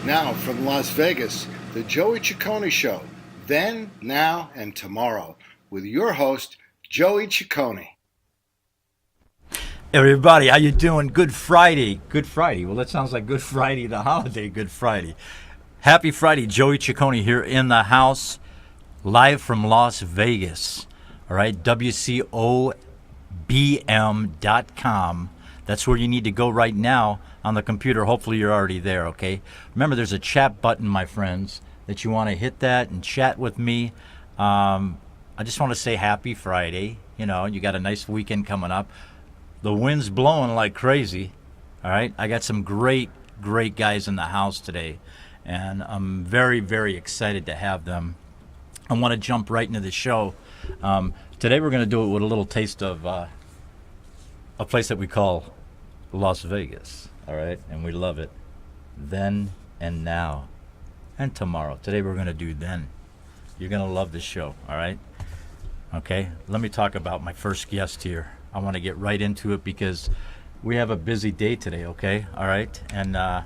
Now from Las Vegas, the Joey Ciccone Show. Then, now, and tomorrow with your host, Joey Ciccone. Everybody, how you doing? Good Friday. Good Friday. Well, that sounds like Good Friday, the holiday Good Friday. Happy Friday. Joey Ciccone here in the house, live from Las Vegas. All right, WCOBM.com. That's where you need to go right now on the computer. Hopefully you're already there, okay? Remember, there's a chat button, my friends, that you want to hit that and chat with me. I just want to say happy Friday. You know, you got a nice weekend coming up. The wind's blowing like crazy, all right? I got some great guys in the house today, and I'm very, very excited to have them. I want to jump right into the show. Today we're going to do it with a little taste of a place that we call Las Vegas, all right? And we love it. Then and now and tomorrow. Today we're going to do then. You're going to love this show, all right? Okay, let me talk about my first guest here. I want to get right into it because we have a busy day today, okay? All right? And I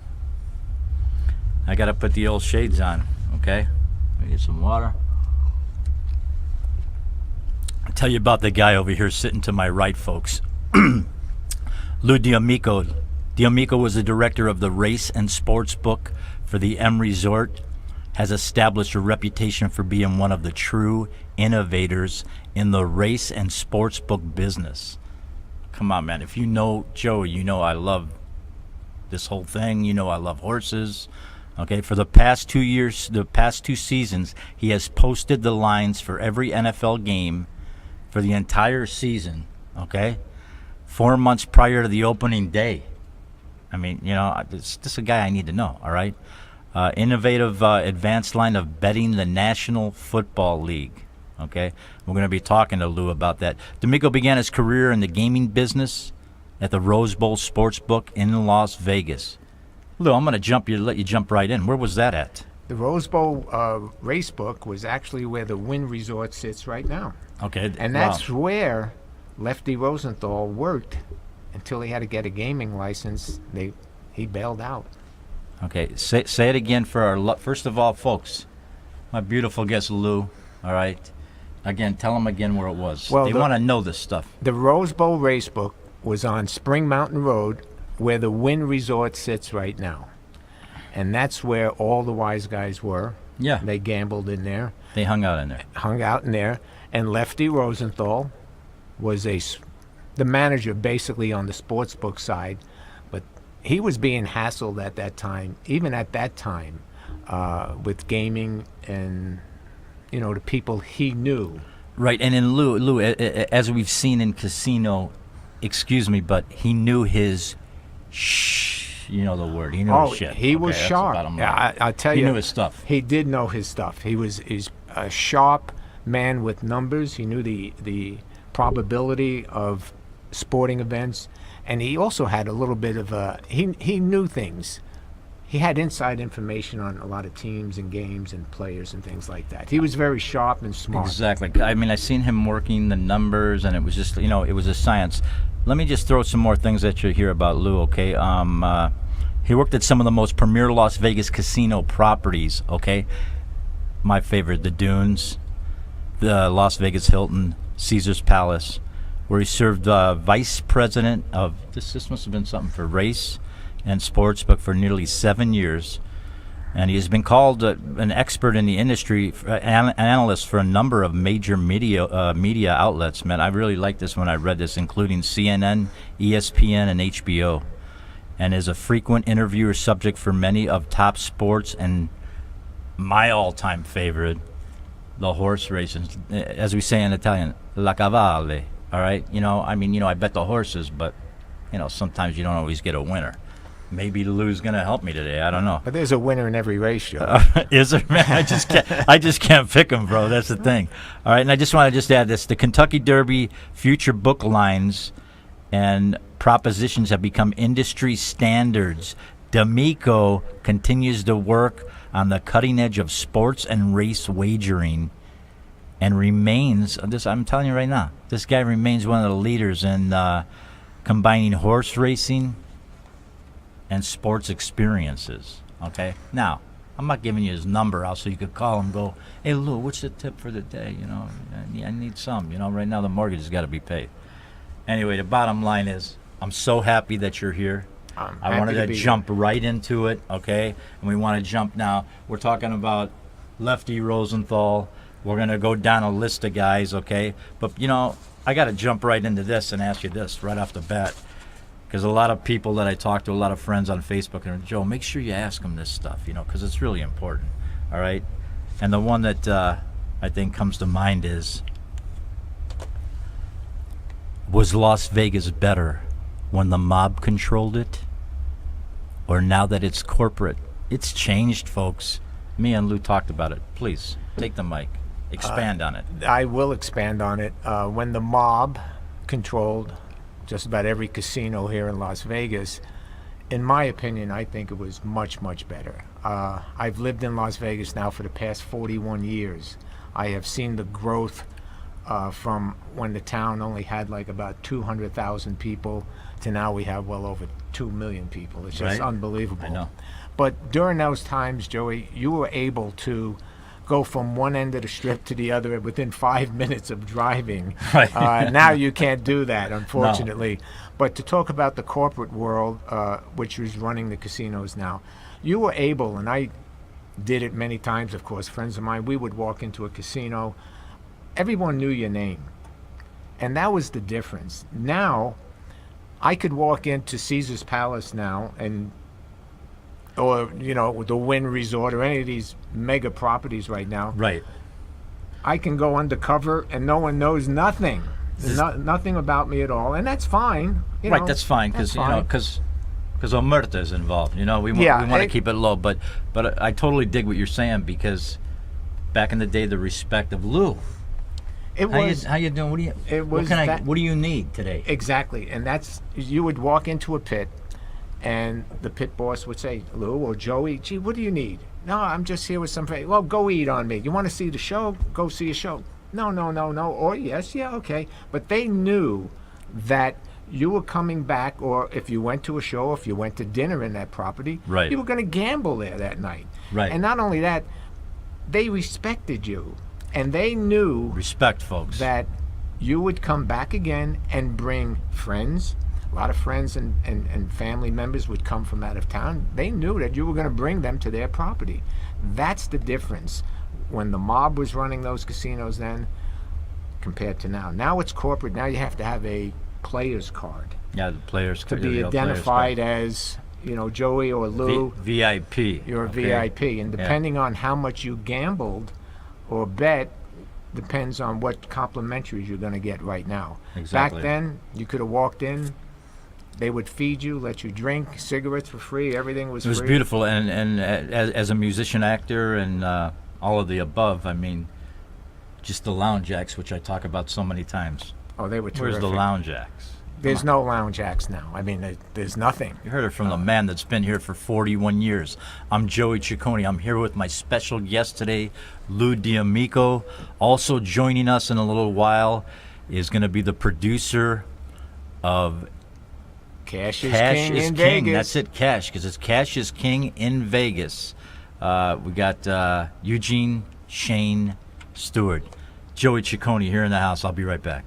got to put the old shades on, okay? Let me get some water. I'll tell you about the guy over here sitting to my right, folks. Lou D'Amico. D'Amico was the director of the race and sports book for the M Resort, has established a reputation for being one of the true innovators in the race and sports book business. Come on, man. If you know Joey, you know I love this whole thing. You know I love horses. Okay, for the past 2 years, the past 2 seasons, he has posted the lines for every NFL game for the entire season, okay? 4 months prior to the opening day. I mean, you know, this is a guy I need to know, all right? Innovative advanced line of betting the National Football League, okay? We're going to be talking to Lou about that. D'Amico began his career in the gaming business at the Rose Bowl Sportsbook in Las Vegas. Lou, I'm going to let you jump right in. Where was that at? The Rose Bowl Racebook was actually where the Wynn Resort sits right now. Okay. And that's where Lefty Rosenthal worked until he had to get a gaming license. He bailed out. Okay, say it again for our first of all, folks. My beautiful guest, Lou. All right. Again, tell them again where it was. Well, they want to know this stuff. The Rose Bowl Racebook was on Spring Mountain Road, where the Wynn Resort sits right now, and that's where all the wise guys were. Yeah. They gambled in there. They hung out in there. And Lefty Rosenthal was the manager basically on the sportsbook side, but he was being hassled at that time, even at that time, with gaming and, you know, the people he knew. Right, and in Lou, as we've seen in Casino, excuse me, but he knew his you know the word. He knew his shit. He was sharp. Yeah, I tell you. He knew his stuff. He did know his stuff. He's a sharp man with numbers. He knew the probability of sporting events, and he also had a little bit of he knew things. He had inside information on a lot of teams and games and players and things like that. He was very sharp and smart. Exactly. I mean, I seen him working the numbers, and it was just, you know, it was a science. Let me just throw some more things at you here about Lou, okay? He worked at some of the most premier Las Vegas casino properties, okay? My favorite, the Dunes, the Las Vegas Hilton, Caesar's Palace, where he served vice president of, this must have been something for race and sportsbook for nearly 7 years. And he has been called an expert in the industry, an analyst for a number of major media outlets. Man, I really liked this when I read this, including CNN, ESPN, and HBO. And is a frequent interviewer subject for many of top sports and my all-time favorite, the horse races. As we say in Italian, la cavalle, all right? You know, I mean, you know, I bet the horses, but, you know, sometimes you don't always get a winner. Maybe Lou's going to help me today. I don't know. But there's a winner in every race show. Is there? Man, I just can't pick him, bro. That's the thing. All right, and I just want to add this. The Kentucky Derby future book lines and propositions have become industry standards. D'Amico continues to work on the cutting edge of sports and race wagering and remains, I'm telling you right now, this guy remains one of the leaders in combining horse racing and sports experiences. Okay? Now, I'm not giving you his number out so you could call him, go, hey, Lou, what's the tip for the day? You know, I need some. You know, right now the mortgage has got to be paid. Anyway, the bottom line is I'm so happy that you're here. I wanted to jump right into it, okay? And we want to jump now. We're talking about Lefty Rosenthal. We're going to go down a list of guys, okay? But, you know, I got to jump right into this and ask you this right off the bat. Because a lot of people that I talk to, a lot of friends on Facebook, and Joe, make sure you ask them this stuff, you know, because it's really important, all right? And the one that I think comes to mind is, was Las Vegas better when the mob controlled it, or now that it's corporate? It's changed, folks. Me and Lou talked about it. Please, take the mic. Expand on it. I will expand on it. When the mob controlled just about every casino here in Las Vegas, in my opinion, I think it was much, much better. I've lived in Las Vegas now for the past 41 years. I have seen the growth from when the town only had like about 200,000 people to now we have well over 2 million people. It's just unbelievable. I know. But during those times, Joey, you were able to go from one end of the strip to the other within 5 minutes of driving. Right. Now you can't do that, unfortunately. No. But to talk about the corporate world, which is running the casinos now, you were able, and I did it many times, of course, friends of mine, we would walk into a casino, everyone knew your name. And that was the difference. Now, I could walk into Caesar's Palace now or, you know, the Wynn Resort or any of these mega properties right now. Right. I can go undercover and no one knows nothing. Nothing about me at all. And that's fine. You know, that's fine, because, you know, because Omerta is involved. You know, we want to keep it low. But I totally dig what you're saying, because back in the day, the respect of Lou. How you doing? What do you need today? Exactly. And that's, you would walk into a pit, and the pit boss would say, Lou or Joey, gee, what do you need? No, I'm just here with some friends. Well, go eat on me. You want to see the show? Go see a show. No. Or yes, yeah, okay. But they knew that you were coming back, or if you went to a show, if you went to dinner in that property, right, you were going to gamble there that night. Right. And not only that, they respected you. And they knew, respect, folks, that you would come back again and bring friends. A lot of friends and family members would come from out of town. They knew that you were going to bring them to their property. That's the difference when the mob was running those casinos then compared to now. Now it's corporate. Now you have to have a player's card. Yeah, the player's card. To be identified as, you know, Joey or Lou. VIP. You're a VIP. And depending on how much you gambled or bet, depends on what complimentaries you're going to get right now. Exactly. Back then, you could have walked in, they would feed you, let you drink, cigarettes were free, everything was free. It was beautiful, and as a musician, actor, and all of the above, I mean, just the lounge acts, which I talk about so many times. Oh, they were terrific. Where's the lounge acts? There's no lounge acts now. I mean, there's nothing. You heard it from the man that's been here for 41 years. I'm Joey Ciccone. I'm here with my special guest today, Lou D'Amico. Also joining us in a little while is going to be the producer of Cash is King in Vegas. That's it, Cash, because it's Cash is King in Vegas. We got Eugene, Shane, Steward. Joey Ciccone here in the house. I'll be right back.